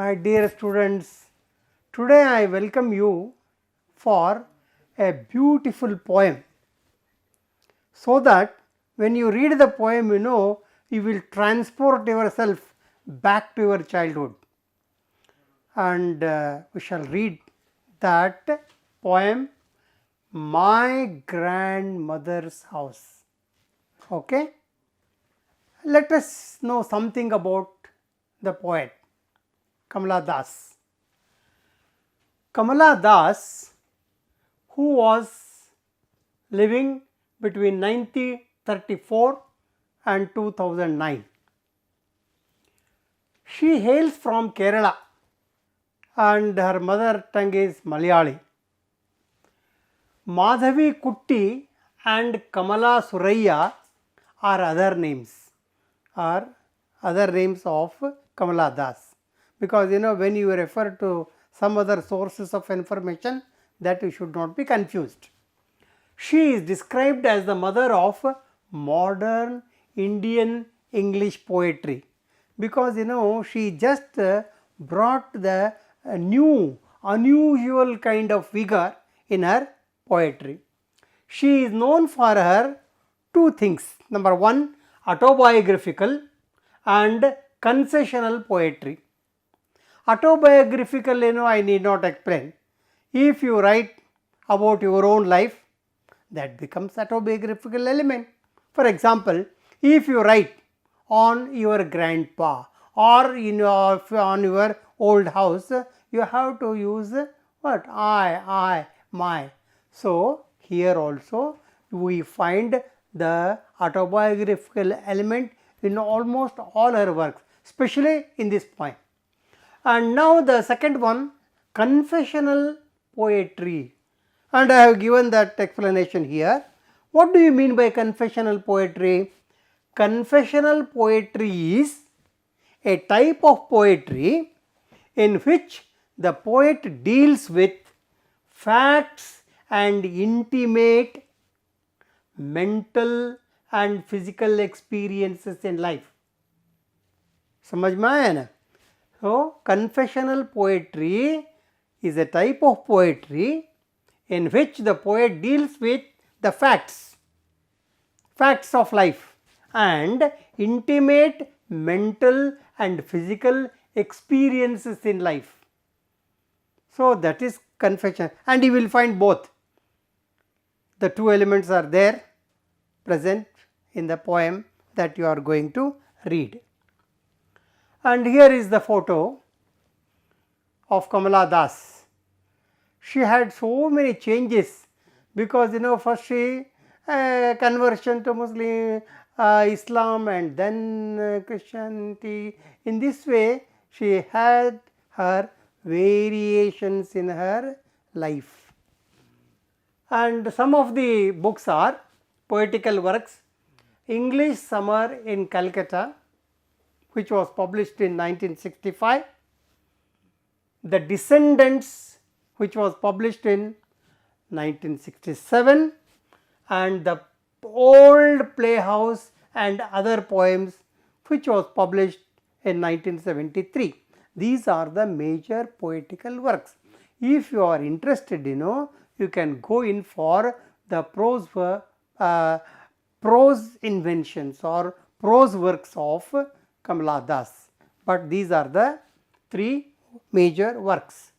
My dear students, today I welcome you for a beautiful poem, so that when you read the poem, you will transport yourself back to your childhood. And we shall read that poem, My Grandmother's House. Okay? Let us know something about the poet Kamala Das. Kamala Das, who was living between 1934 and 2009. She hails from Kerala and her mother tongue is Malayali. Madhavi Kutti and Kamala Suraya are other names of Kamala Das, because when you refer to some other sources of information, that you should not be confused. She is described as the mother of modern Indian English poetry, because she just brought the new unusual kind of vigor in her poetry. She is known for her two things. Number one, autobiographical and confessional poetry. Autobiographical, I need not explain. If you write about your own life, that becomes autobiographical element. For example, if you write on your grandpa or on your old house, you have to use what? I, my. So, here also we find the autobiographical element in almost all her works, especially in this poem. And now the second one, confessional poetry, and I have given that explanation here. What do you mean by confessional poetry? Confessional poetry is a type of poetry in which the poet deals with facts and intimate mental and physical experiences in life. समझ में आया ना? So, confessional poetry is a type of poetry in which the poet deals with the facts of life and intimate mental and physical experiences in life. So, that is confession, and you will find both. The two elements are there present in the poem that you are going to read. And here is the photo of Kamala Das. She had so many changes, because first she conversion to Muslim, Islam, and then Christianity. In this way she had her variations in her life. And some of the books are poetical works. English Summer in Calcutta, which was published in 1965. The Descendants, which was published in 1967, and The Old Playhouse and Other Poems, which was published in 1973. These are the major poetical works. If you are interested, you can go in for the prose inventions or prose works of Kamala Das, but these are the three major works.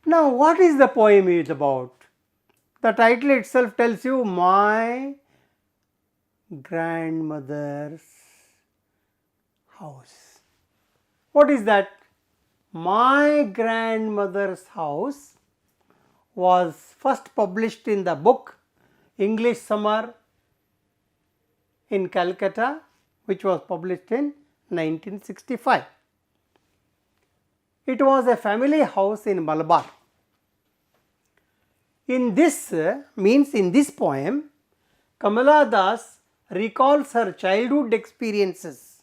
Now, what is the poem is about? The title itself tells you, My Grandmother's House. What is that? My Grandmother's House was first published in the book English Summer in Calcutta, which was published in 1965. It was a family house in Malabar. In this poem, Kamala Das recalls her childhood experiences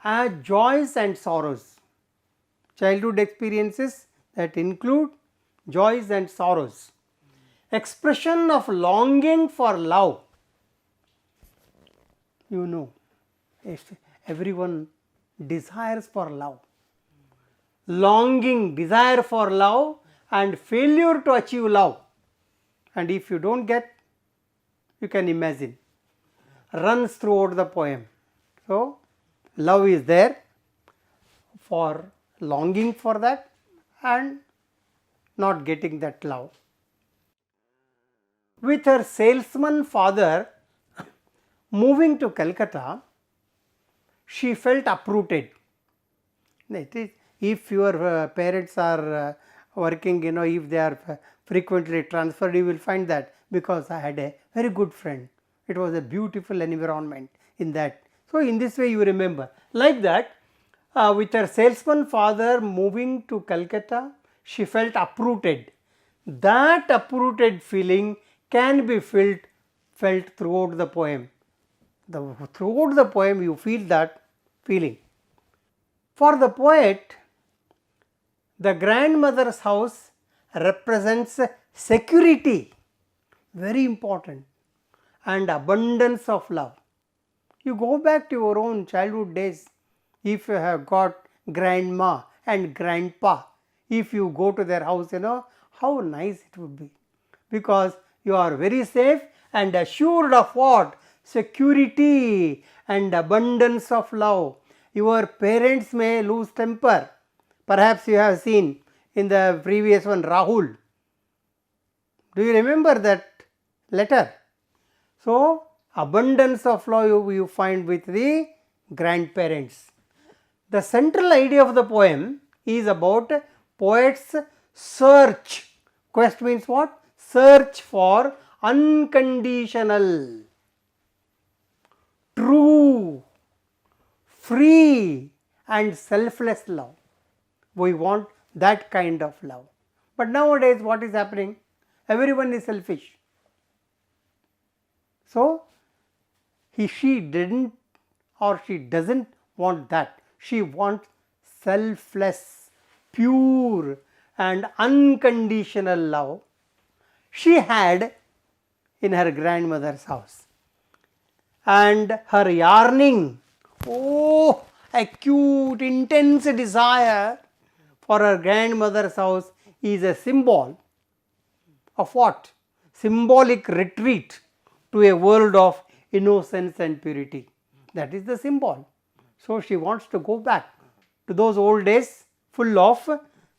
as joys and sorrows. Childhood experiences that include joys and sorrows. Expression of longing for love. Everyone desires for love. longing, desire for love and failure to achieve love. And if you don't get, you can imagine, runs throughout the poem. So, love is there for longing for that and not getting that love. With her salesman father moving to Calcutta, she felt uprooted. It is, if your parents are working, if they are frequently transferred, you will find that, because I had a very good friend. It was a beautiful environment in that. So, in this way you remember. Like that, with her salesman father moving to Calcutta, she felt uprooted. That uprooted feeling can be felt throughout the poem. Throughout the poem you feel that feeling. For the poet, the grandmother's house represents security, very important, and abundance of love. You go back to your own childhood days, if you have got grandma and grandpa, if you go to their house, how nice it would be, because you are very safe and assured of what? Security and abundance of love. Your parents may lose temper. Perhaps you have seen in the previous one, Rahul. Do you remember that letter? So, abundance of love you find with the grandparents. The central idea of the poem is about poet's search. Quest means what? Search for unconditional, true, free and selfless love. We want that kind of love. But nowadays what is happening? Everyone is selfish. So, she didn't or she doesn't want that. She wants selfless, pure and unconditional love she had in her grandmother's house. And her yearning, acute, intense desire for her grandmother's house is a symbol of what? Symbolic retreat to a world of innocence and purity. That is the symbol. So, she wants to go back to those old days full of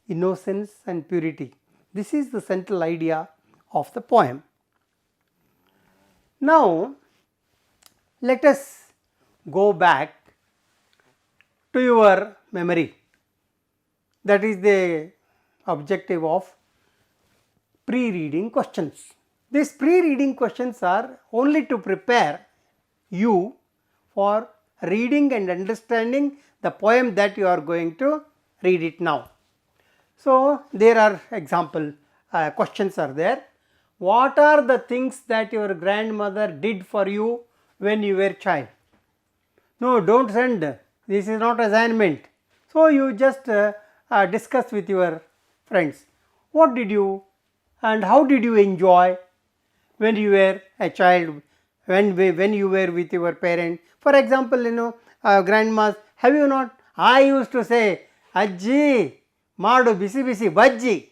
innocence and purity. This is the central idea of the poem. Now, let us go back to your memory. That is the objective of pre-reading questions. These pre-reading questions are only to prepare you for reading and understanding the poem that you are going to read it now. So, there are example questions are there. What are the things that your grandmother did for you when you were a child? No, don't send. This is not assignment. So, you just discuss with your friends. What did you and how did you enjoy when you were a child, when you were with your parent? For example, grandmas, have you not? I used to say, Ajji, Madu bisi bisi bajji.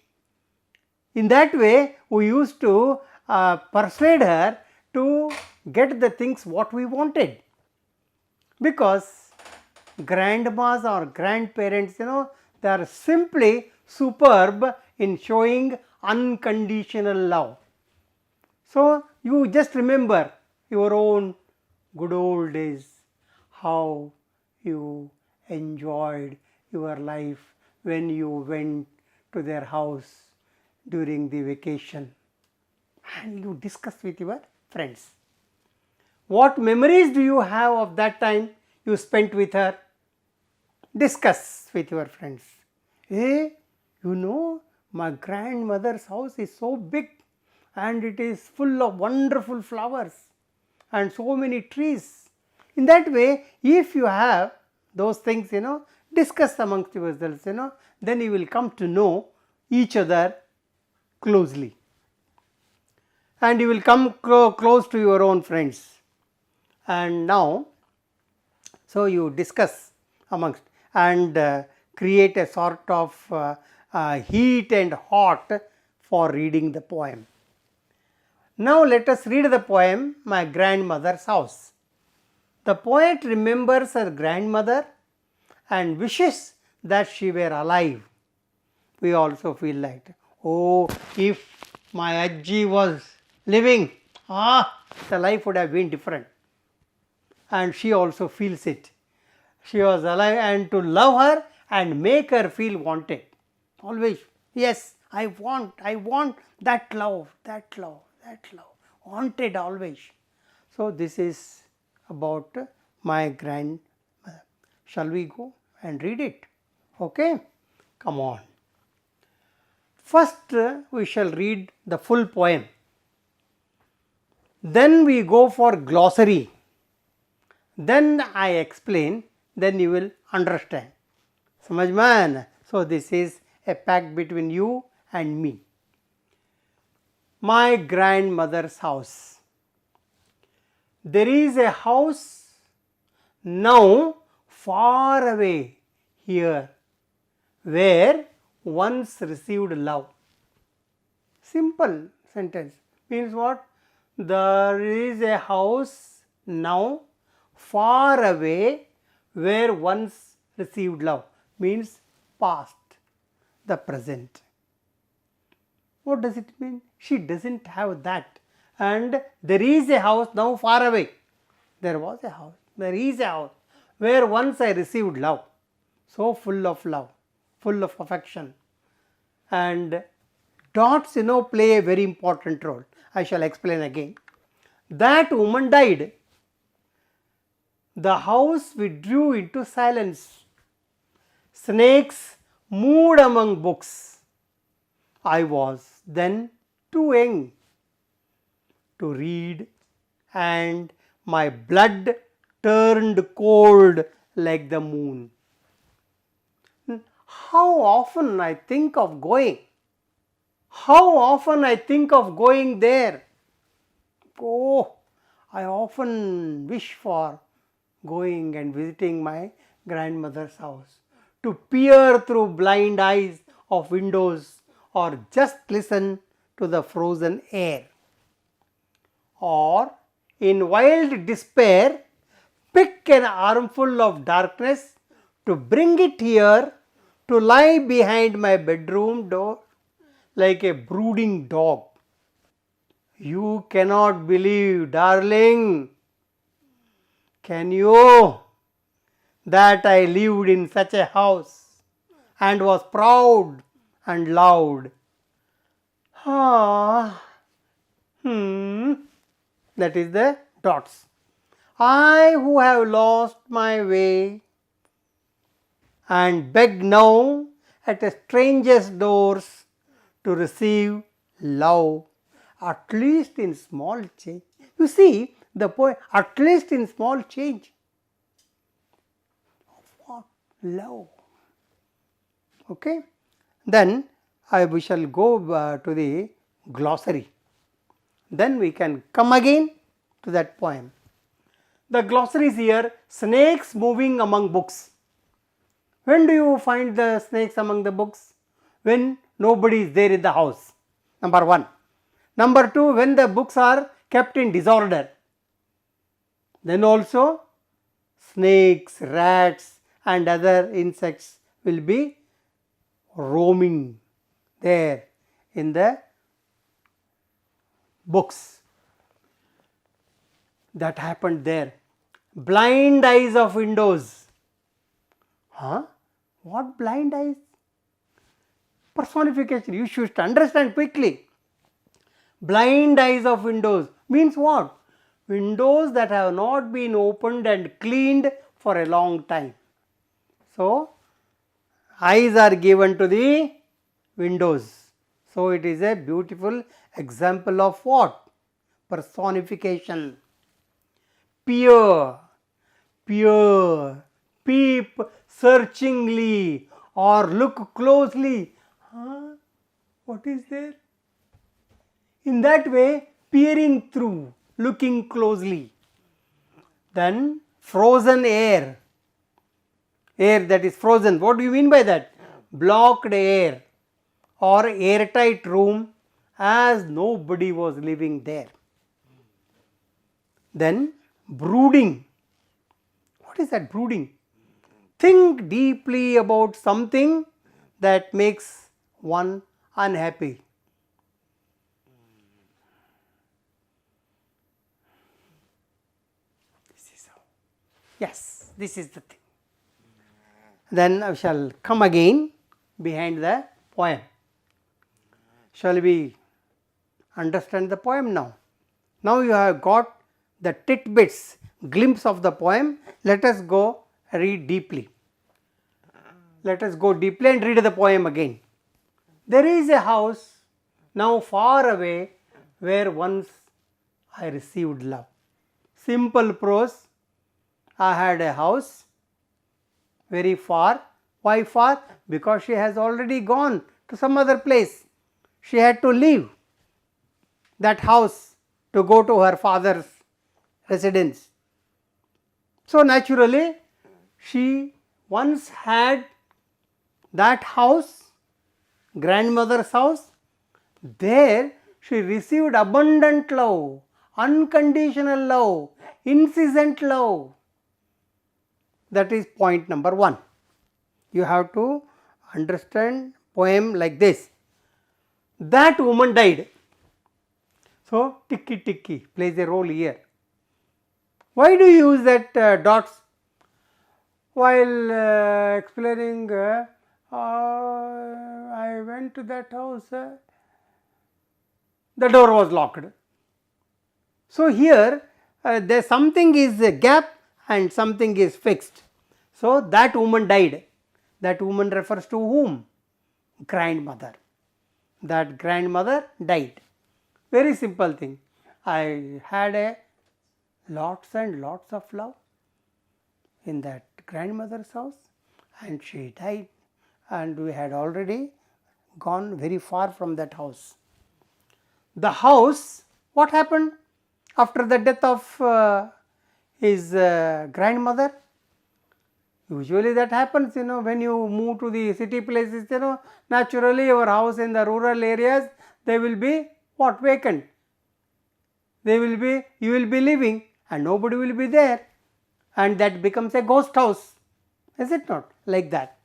In that way, we used to persuade her to get the things what we wanted. Because grandmas or grandparents, they are simply superb in showing unconditional love. So, you just remember your own good old days, how you enjoyed your life when you went to their house during the vacation, and you discuss with your friends. What memories do you have of that time you spent with her? Discuss with your friends. Hey, my grandmother's house is so big and it is full of wonderful flowers and so many trees. In that way, if you have those things, discuss amongst yourselves, then you will come to know each other closely. And you will come close to your own friends. And now, so you discuss amongst and create a sort of heat and hot for reading the poem. Now let us read the poem My Grandmother's House. The poet remembers her grandmother and wishes that she were alive. We also feel like, oh, if my Ajji was living, the life would have been different. And she also feels it. She was alive, and to love her and make her feel wanted. Always, yes, I want that love, wanted always. So this is about my grandmother. Shall we go and read it? Okay, come on. First, we shall read the full poem. Then we go for glossary. Then I explain, then you will understand. Samajh mein aaya na? So this is a pact between you and me. My grandmother's house. There is a house now far away here, where once received love. Simple sentence. Means what? There is a house now far away where once received love. Means past, the present. What does it mean? She doesn't have that. And there is a house now far away. There was a house. There is a house where once I received love. So full of love, full of affection. And dots, play a very important role. I shall explain again. That woman died. The house withdrew into silence. Snakes moved among books. I was then too young to read, and my blood turned cold like the moon. How often I think of going. How often I think of going there. Oh, I often wish for going and visiting my grandmother's house, to peer through blind eyes of windows, or just listen to the frozen air. Or in wild despair, pick an armful of darkness to bring it here, to lie behind my bedroom door like a brooding dog. You cannot believe, darling, can you, that I lived in such a house and was proud and loud. That is the dots. I who have lost my way and beg now at a stranger's doors to receive love, at least in small change. You see the poem, at least in small change. What? Love. Okay. Then we shall go to the glossary. Then we can come again to that poem. The glossary is here, snakes moving among books. When do you find the snakes among the books? When nobody is there in the house. Number 1. Number 2, when the books are kept in disorder. Then also snakes, rats and other insects will be roaming there in the books. That happened there. Blind eyes of windows. What blind eyes? Personification. You should understand quickly. Blind eyes of windows means what? Windows that have not been opened and cleaned for a long time. So, eyes are given to the windows. So, it is a beautiful example of what? Personification. Peer, peep searchingly or look closely. What is there? In that way, peering through, looking closely. Then frozen air. air that is frozen. What do you mean by that? Blocked air or airtight room, as nobody was living there. Then brooding. What is that brooding? Think deeply about something that makes one unhappy. This is how. Yes, this is the thing. Then I shall come again behind the poem. Shall we understand the poem now? Now you have got the tidbits, glimpse of the poem. Let us go read deeply. Let us go deeply and read the poem again. There is a house now far away where once I received love. Simple prose. I had a house very far. Why far? Because she has already gone to some other place. She had to leave that house to go to her father's residence. So naturally, she once had that house, grandmother's house. There she received abundant love, unconditional love, incessant love. That is point number 1. You have to understand poem like this. That woman died. So ticky ticky plays a role here. Why do you use that dots? While explaining, I went to that house, the door was locked. So here there something is a gap and something is fixed. So that woman died. That woman refers to whom? Grandmother. That grandmother died. Very simple thing. I had a lots and lots of love in that grandmother's house, and she died, and we had already gone very far from that house. The house, what happened after the death of his grandmother? Usually that happens, when you move to the city places, naturally your house in the rural areas, they will be what? Vacant. You will be living and nobody will be there, and that becomes a ghost house. Is it not? Like that.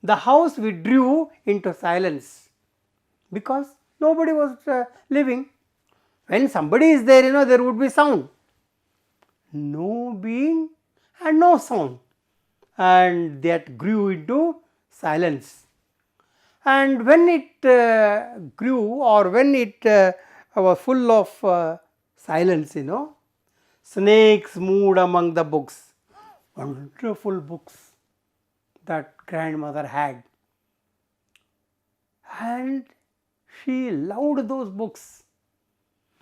The house withdrew into silence because nobody was living. When somebody is there, there would be sound. No being and no sound, and that grew into silence. And when it grew, or when it was full of silence, snakes moved among the books. Wonderful books that grandmother had, and she loved those books.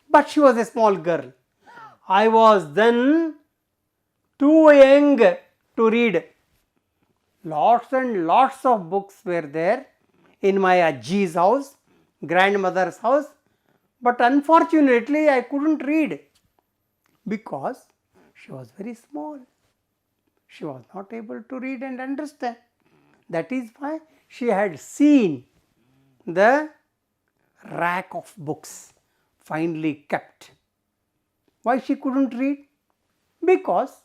But she was a small girl. I was then too young to read. Lots and lots of books were there in my Ajji's house, grandmother's house, but unfortunately I couldn't read because she was very small. She was not able to read and understand. That is why she had seen the rack of books finely kept. Why she couldn't read? Because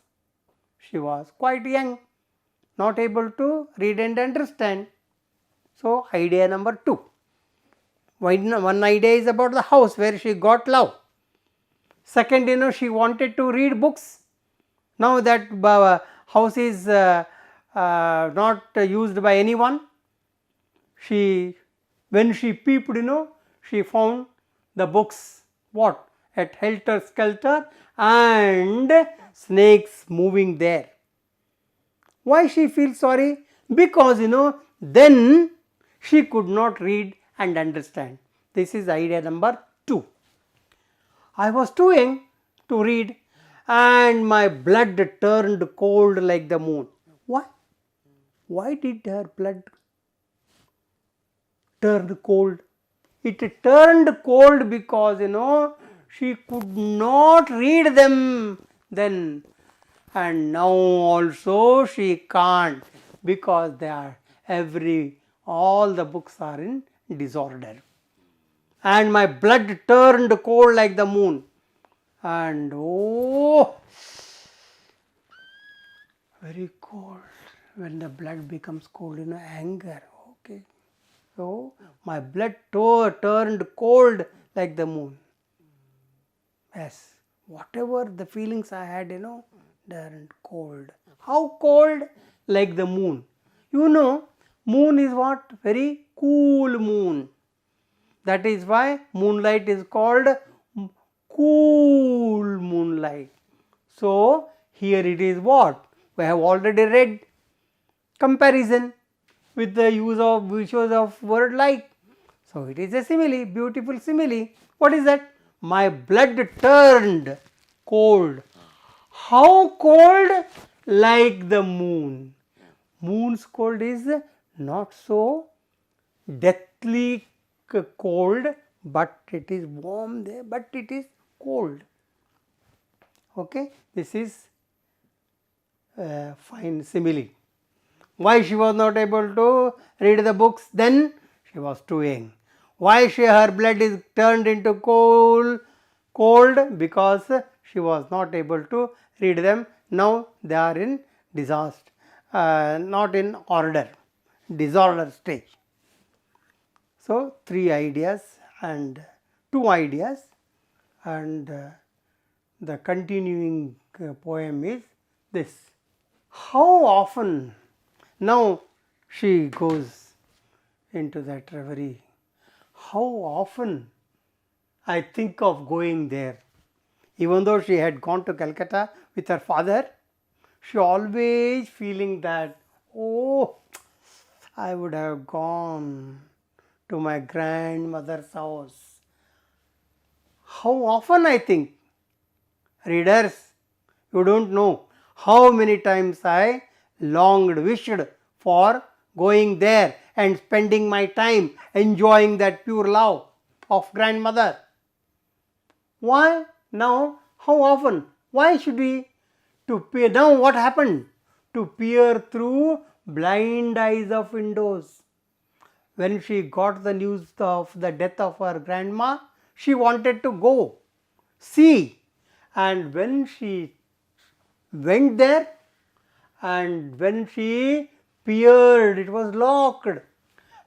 she was quite young, not able to read and understand. So idea number 2. One idea is about the house where she got love. Second, she wanted to read books. Now that house is not used by anyone. When she peeped, she found the books what? At helter skelter, and snakes moving there. Why she feels sorry? Because then she could not read and understand. This is idea number 2. I was too young to read, and my blood turned cold like the moon. Why? Why did her blood turn cold? It turned cold because she could not read them then, and now also she can't. Because they are all the books are in disorder. And my blood turned cold like the moon. And oh, very cold. When the blood becomes cold, anger. Okay. So my blood turned cold like the moon. Yes. Whatever the feelings I had, turned cold. How cold? Like the moon. Moon is what? Very cool moon. That is why moonlight is called cool moonlight. So here it is what? We have already read comparison with the use of word like. So it is a simile, beautiful simile. What is that? My blood turned cold. How cold? Like the moon. Moon's cold is not so deathly cold, but it is warm there, but it is cold. Okay, this is a fine simile. Why she was not able to read the books then? She was too young. Why her blood is turned into cold? Because she was not able to read them. Now they are in disaster, not in order, disorder stage. So 3 ideas and 2 ideas, and the continuing poem is this. How often, now she goes into that reverie, how often I think of going there. Even though she had gone to Calcutta with her father, she always feeling that, oh, I would have gone to my grandmother's house. How often I think, readers, you don't know how many times I longed, wished for going there and spending my time enjoying that pure love of grandmother. Why? Now, how often? Why should we to peer? Now what happened? To peer through blind eyes of windows. When she got the news of the death of her grandma, she wanted to go see. And when she went there, and when she peered, it was locked.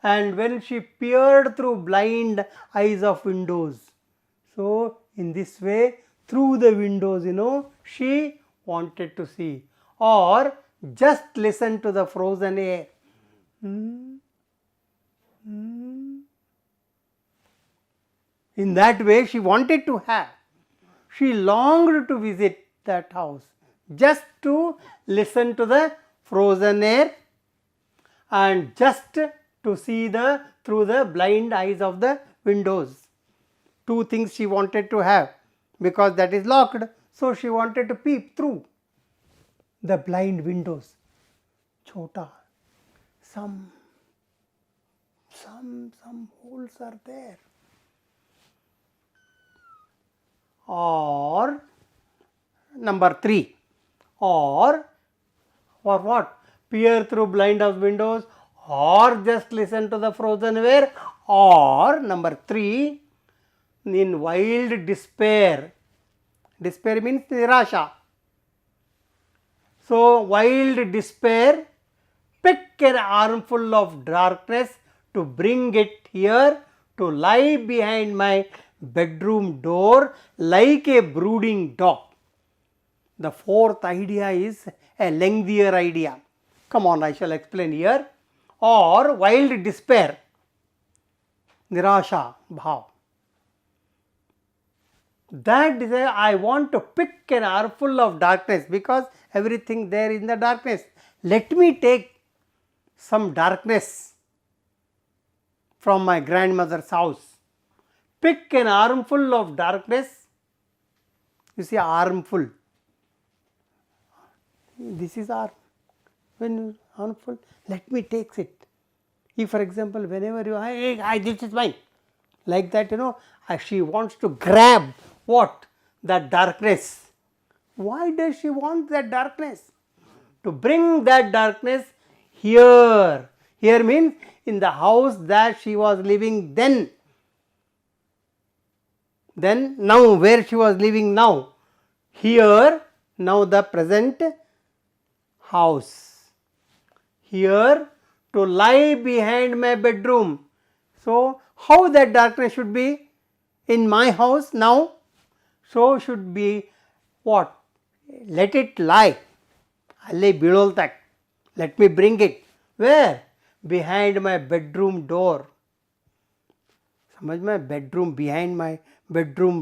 And when she peered through blind eyes of windows. So in this way, through the windows, she wanted to see, or just listen to the frozen air. In that way, she wanted to have. She longed to visit that house, just to listen to the frozen air and just to see through the blind eyes of the windows. 2 things she wanted to have, because that is locked. So she wanted to peep through the blind windows. Chota, some holes are there. Or number 3, or what? Peer through blind of windows, or just listen to the frozen air, or number 3, in wild despair. Despair means nirasha. So wild despair, pick an armful of darkness to bring it here to lie behind my bedroom door like a brooding dog. The 4th idea is a lengthier idea. Come on, I shall explain here. Or wild despair, nirasha bhav. That desire, I want to pick an armful of darkness, because everything there is in the darkness. Let me take some darkness from my grandmother's house. Pick an armful of darkness. You see, armful. This is arm. When armful, let me take it. If, for example, whenever you, this is mine. Like that, she wants to grab what? That darkness. Why does she want that darkness? To bring that darkness Here. Here means in the house that she was living then. Then now where she was living now. Here, now the present house. Here, to lie behind my bedroom. So, how that darkness should be in my house now? So, should be what? Let it lie. Alley biloltak. Let me bring it. Where? Behind my bedroom door. समझ में? Bedroom, behind my bedroom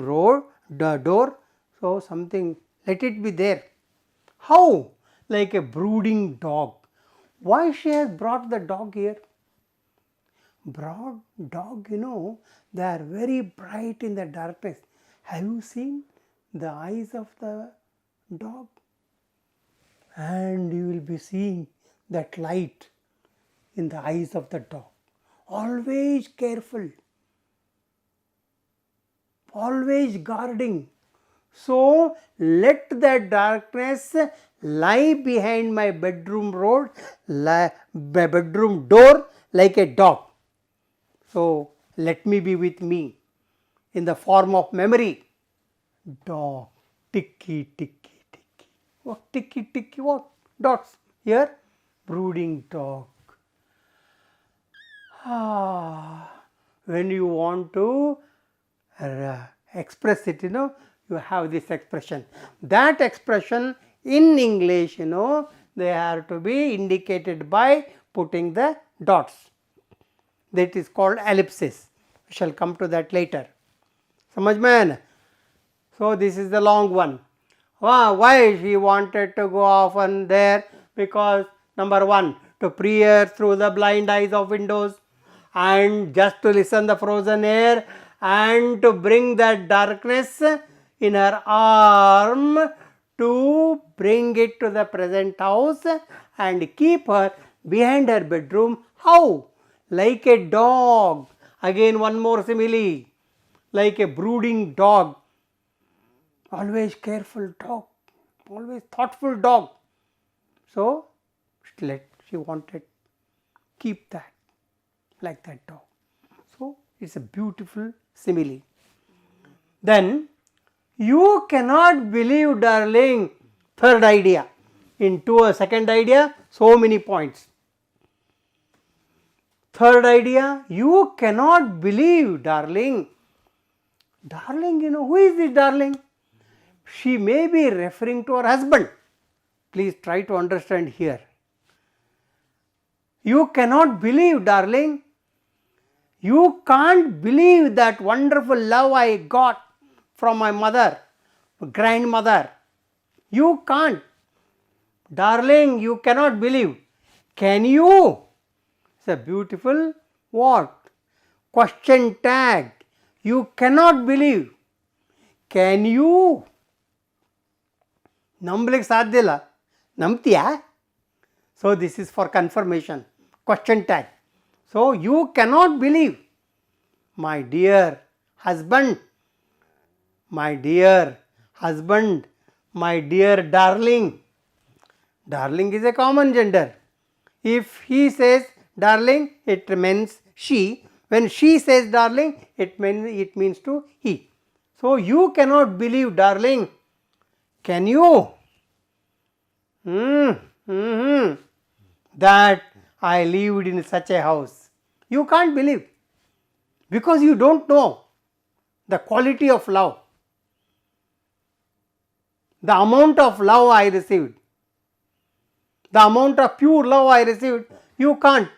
door. So something, let it be there. How? Like a brooding dog. Why she has brought the dog here? Brought dog, they are very bright in the darkness. Have you seen the eyes of the dog? And you will be seeing that light in the eyes of the dog. Always careful. Always guarding. So, let the darkness lie behind my bedroom door like a dog. So, let me be with me in the form of memory. Dog, ticky, ticky, ticky. What ticky, ticky, what? Dots. Here, brooding dog. When you want to express it, you have this expression. That expression in English, they have to be indicated by putting the dots. That is called ellipsis. We shall come to that later. समझ में है ना? So this is the long one. Why she wanted to go often there? Because number one, to peer through the blind eyes of windows and just to listen the frozen air and to bring that darkness in her arm, to bring it to the present house and keep her behind her bedroom. How? Like a dog. Again one more simile. Like a brooding dog. Always careful dog. Always thoughtful dog. So, she wanted keep that like that dog. So, it's a beautiful simile. Then, you cannot believe, darling, third idea. Into a second idea, so many points. Third idea, you cannot believe, darling. Darling, who is this darling? She may be referring to her husband. Please try to understand here. You cannot believe, darling. You can't believe that wonderful love I got from my mother, grandmother. You can't. Darling, you cannot believe. Can you? It's a beautiful what? Question tag. You cannot believe. Can you? ನಂಬಲಿಕ್ಕೆ ಸಾಧ್ಯ ಇಲ್ಲ. ನಂಬ್ತೀಯಾ? So this is for confirmation. Question tag. So you cannot believe. My dear husband, my dear husband, my dear darling. Darling is a common gender. If he says darling, it means she. When she says darling, it means to he. So you cannot believe, darling. Can you? That I lived in such a house. You can't believe because you don't know the quality of love, the amount of love I received, the amount of pure love I received. You can't.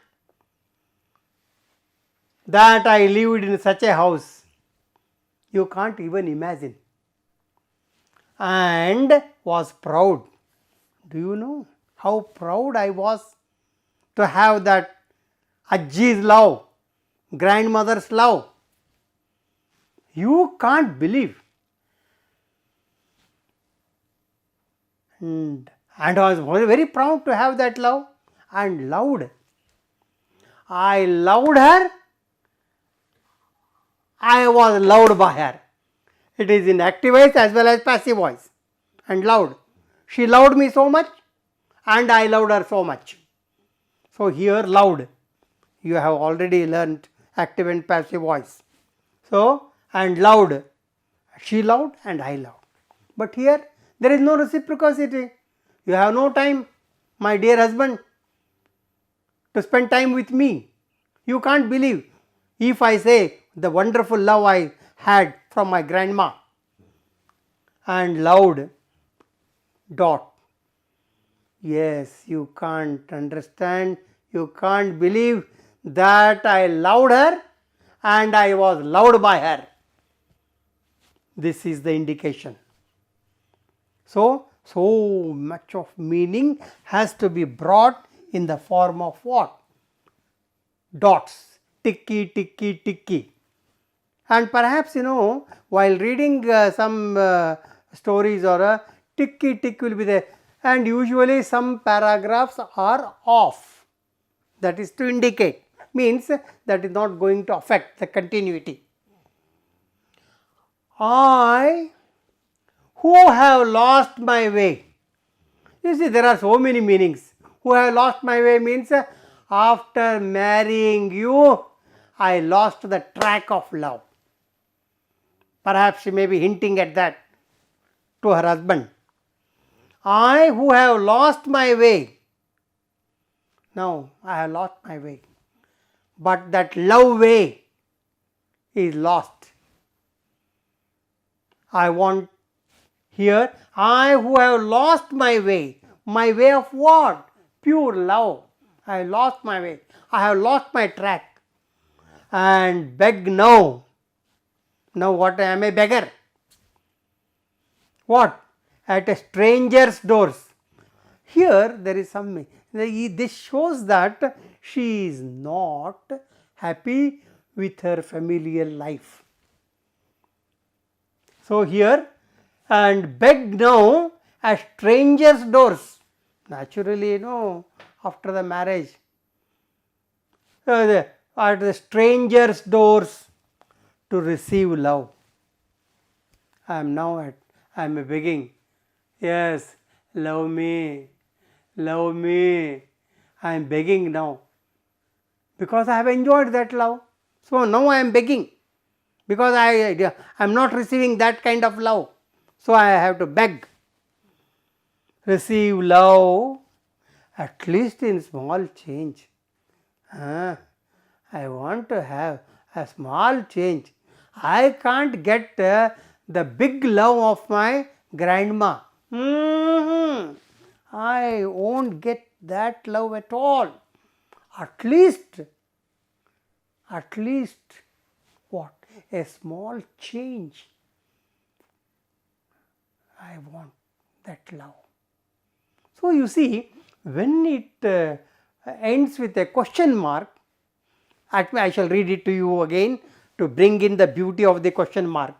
That I lived in such a house. You can't even imagine. And was proud. Do you know how proud I was to have that Ajji's love, grandmother's love? You can't believe. And I was very proud to have that love and loved. I loved her. I was loved by her. It is in active voice as well as passive voice. And loved. She loved me so much and I loved her so much. So, here loud, you have already learnt active and passive voice. So, and loud, she loud and I loud. But here there is no reciprocity. You have no time, my dear husband, to spend time with me. You can't believe if I say the wonderful love I had from my grandma. And loud dot. Yes, you can't understand, you can't believe that I loved her and I was loved by her. This is the indication. So much of meaning has to be brought in the form of what? Dots, ticky, ticky, ticky. And perhaps, while reading some stories or a ticky tick will be there, and usually some paragraphs are off. That is to indicate, means that is not going to affect the continuity. I who have lost my way. You see, there are so many meanings. Who have lost my way means after marrying you, I lost the track of love. Perhaps she may be hinting at that to her husband. I who have lost my way. Now, I have lost my way. But that love way is lost. I want here, I who have lost my way of what? Pure love. I have lost my way. I have lost my track. And beg now. Now what, I am a beggar. What? At a stranger's doors. Here there is some, this shows that she is not happy with her familial life. So here, and beg now at strangers' doors. Naturally, after the marriage, at the strangers' doors to receive love. I am begging, yes, love me, love me. I am begging now because I have enjoyed that love. So now I am begging because I am not receiving that kind of love. So I have to beg. Receive love at least in small change. I want to have a small change. I can't get the big love of my grandma. I won't get that love at all. At least what? A small change. I want that love. So you see, when it ends with a question mark, I shall read it to you again to bring in the beauty of the question mark.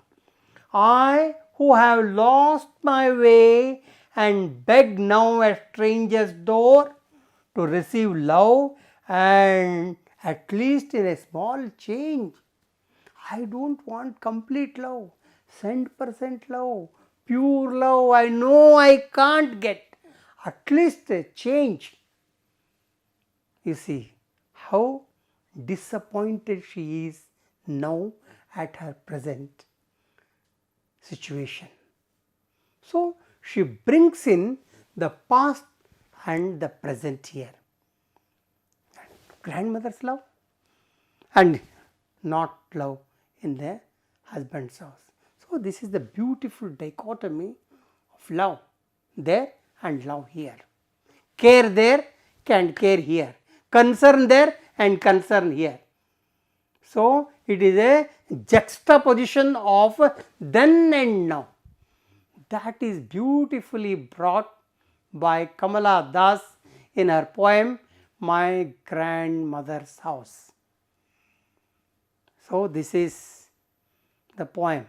I who have lost my way and beg now at stranger's door to receive love and at least in a small change. I don't want complete love, 100% love, pure love. I know I can't get. At least a change. You see how disappointed she is now at her present situation. So she brings in the past and the present here. Grandmother's love and not love in the husband's house. So this is the beautiful dichotomy of love there and love here. Care there and care here. Concern there and concern here. So it is a juxtaposition of then and now. That is beautifully brought by Kamala Das in her poem My Grandmother's House. So this is the poem.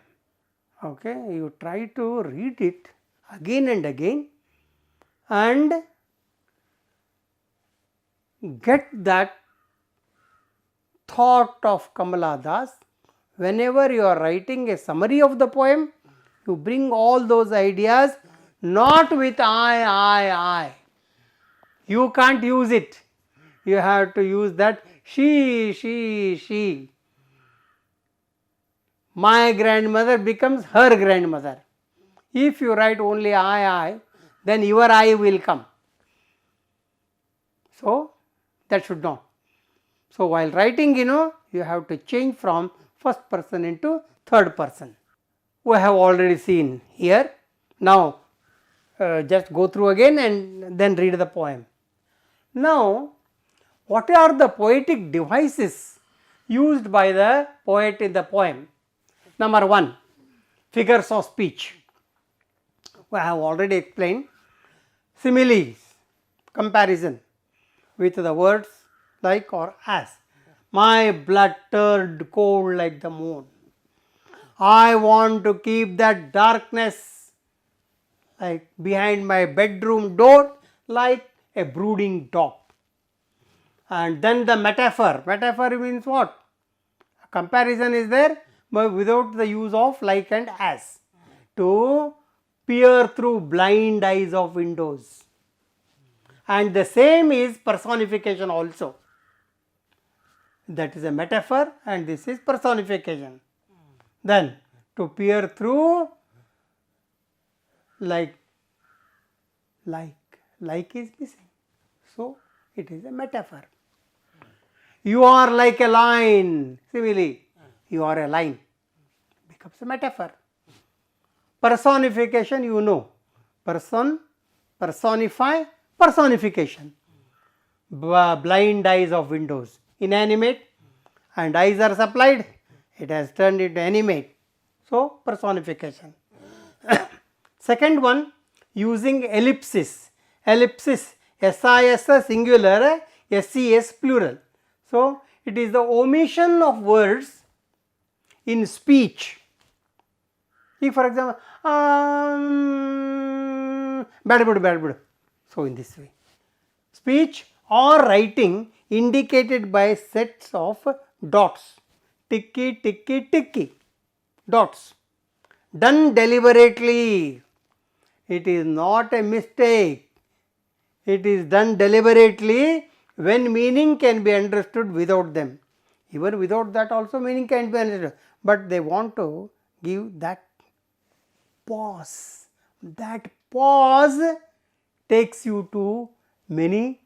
Okay, you try to read it again and again and get that thought of Kamala Das. Whenever you are writing a summary of the poem, you bring all those ideas not with I. You can't use it. you have to use that she. My grandmother becomes her grandmother. If you write only I, then your I will come. So, that should not. So, while writing, you have to change from first person into third person. We have already seen here. Now, just go through again and then read the poem. Now, what are the poetic devices used by the poet in the poem? Number 1, figures of speech. I have already explained. Similes, comparison with the words like or as. My blood turned cold like the moon. I want to keep that darkness like behind my bedroom door like a brooding dog. And then the metaphor. Metaphor means what? A comparison is there, but without the use of like and as. To peer through blind eyes of windows. And the same is personification also. That is a metaphor and this is personification. Then to peer through like is missing. So it is a metaphor. You are like a line. Simile, you are a line. Becomes a metaphor. Personification, person, personify, personification. Blind eyes of windows, inanimate, and eyes are supplied, it has turned into animate. So, personification. Second one, using ellipsis. Ellipsis, SIS singular, SES plural. So, it is the omission of words in speech. If for example, bad. So, in this way, speech or writing indicated by sets of dots, ticky, dots, done deliberately. It is not a mistake. It is done deliberately when meaning can be understood without them. Even without that also meaning can be understood, but they want to give that pause. That pause takes you to many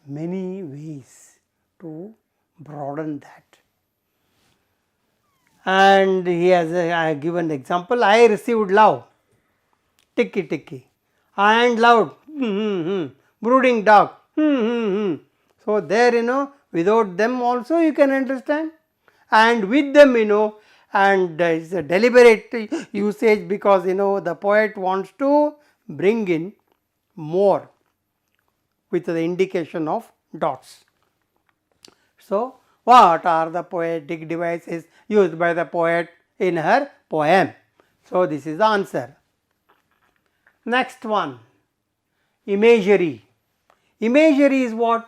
ways to broaden that. And he has given example, I received love, ticky, and loud, brooding dog, So there, without them also you can understand, and with them, and it's a deliberate usage because the poet wants to bring in more with the indication of dots. So, what are the poetic devices used by the poet in her poem? So, this is the answer. Next one, imagery. Imagery is what?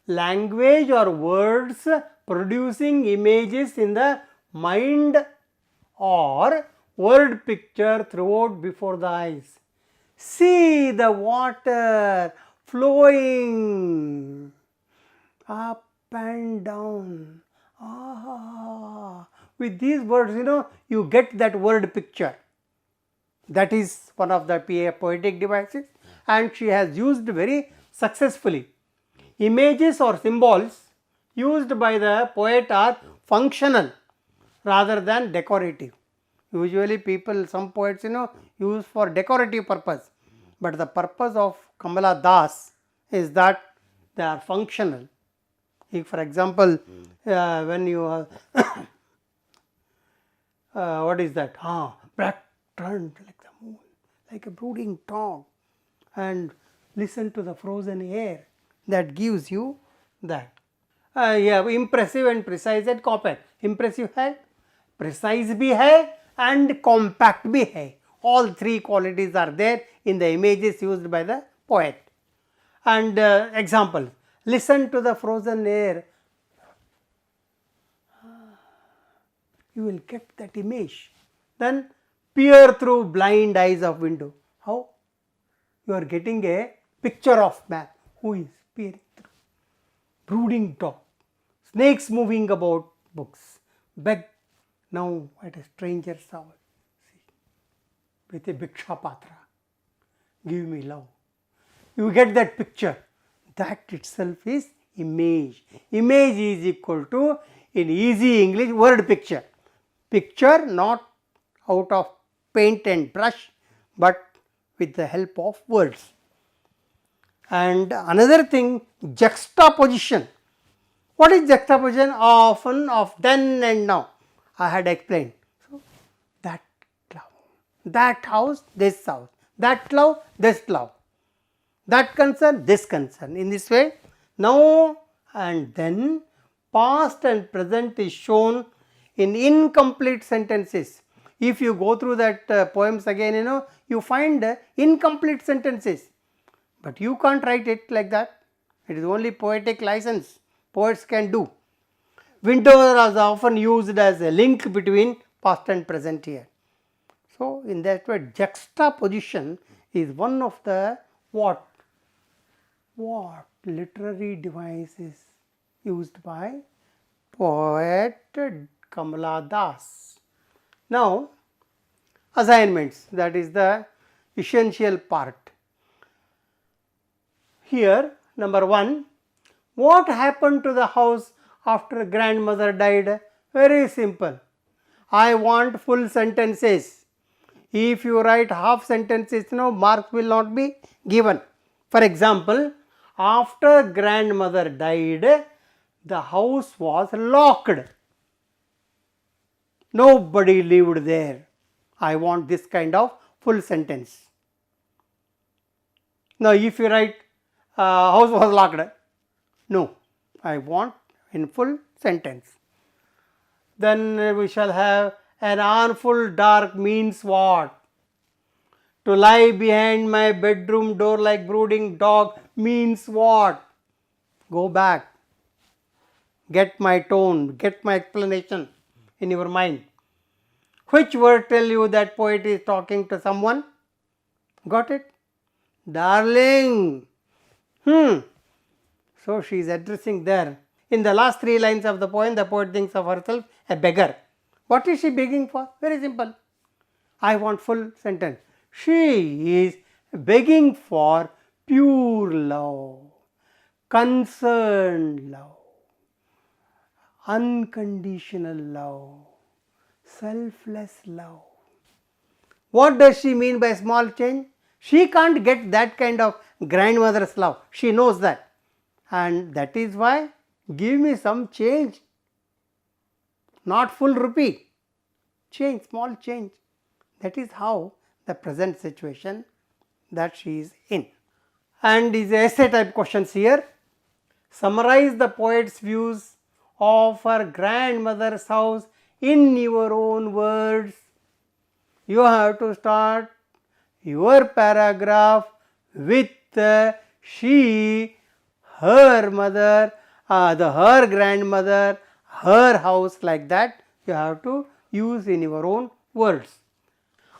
Language or words producing images in the mind or word picture throughout before the eyes. See the water flowing up and down. With these words, you get that word picture. That is one of the poetic devices, and she has used very successfully. Images or symbols used by the poet are functional rather than decorative. Usually some poets, use for decorative purpose, but the purpose of Kamala Das is that they are functional. If for example, when you what is that? Black turned like the moon, like a brooding dog, and listen to the frozen air. That gives you that. Impressive and precise and compact. Impressive hai, precise bhi hai, and compact bhi hai. All three qualities are there in the images used by the poet. And example, listen to the frozen air. You will get that image. Then peer through blind eyes of window. How? You are getting a picture of man who is peering through. brooding dog, snakes moving about books, beg now at a stranger's house, see, with a bhiksha patra, give me love. You get that picture. That itself is image. Image is equal to, in easy English, word picture. Picture not out of paint and brush, but with the help of words. And another thing, juxtaposition. What is juxtaposition? Often, of then and now. I had explained. So, that cloud, that house, this house, that cloud, this cloud, that concern, this concern. In this way, now and then, past and present is shown in incomplete sentences. If you go through that poems again, you find incomplete sentences. But you can't write it like that. It is only poetic license poets can do. Window is often used as a link between past and present here. So, in that way, juxtaposition is one of the what literary devices used by poet Kamala Das. Now, assignments, that is the essential part. Here, number 1, what happened to the house after grandmother died? Very simple. I want full sentences. If you write half sentences, marks will not be given. For example, after grandmother died, the house was locked. Nobody lived there. I want this kind of full sentence. Now, if you write house was locked, no, I want in full sentence. Then we shall have an armful dark means what? To lie behind my bedroom door like brooding dog means what? Go back, get my tone, get my explanation in your mind. Which word tell you that poet is talking to someone? Got it? Darling. So she is addressing there. In the last 3 lines of the poem, the poet thinks of herself a beggar. What is she begging for? Very simple. I want full sentence. She is begging for pure love, concerned love, unconditional love, selfless love. What does she mean by small change? She can't get that kind of grandmother's love. She knows that. And that is why, give me some change. Not full rupee. Change, small change. That is how the present situation that she is in. And is essay type questions here. Summarize the poet's views of her grandmother's house in your own words. You have to start your paragraph with she, her mother, her grandmother, her house, like that. You have to use in your own words.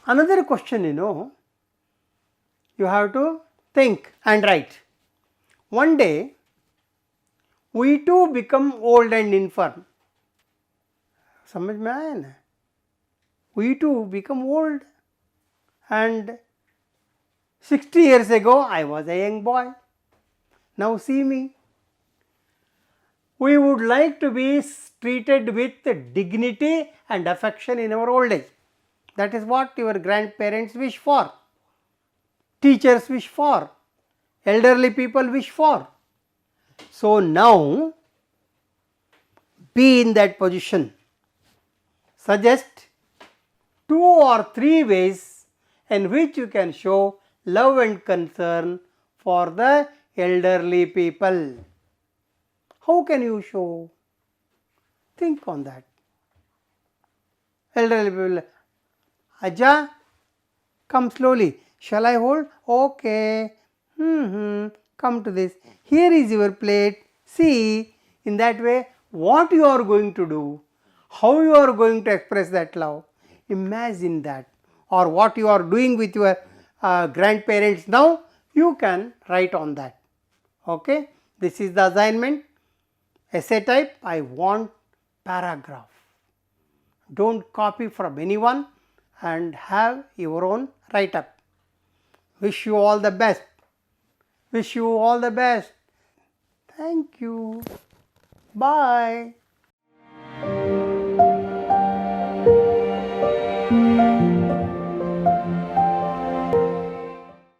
Another question, you have to think and write. One day, we too become old and infirm. समझ में आया ना? We too become old, and 60 years ago I was a young boy. Now see me. We would like to be treated with dignity and affection in our old age. That is what your grandparents wish for, teachers wish for, elderly people wish for. So now, be in that position. Suggest 2 or 3 ways in which you can show love and concern for the elderly people. How can you show? Think on that. Elderly people, Aja, come slowly. Shall I hold? Okay. Come to this. Here is your plate. See, in that way, what you are going to do, how you are going to express that love. Imagine that. Or what you are doing with your grandparents now, you can write on that. Okay. This is the assignment. Essay type, I want paragraph. Don't copy from anyone and have your own write up. Wish you all the best. Wish you all the best. Thank you. Bye.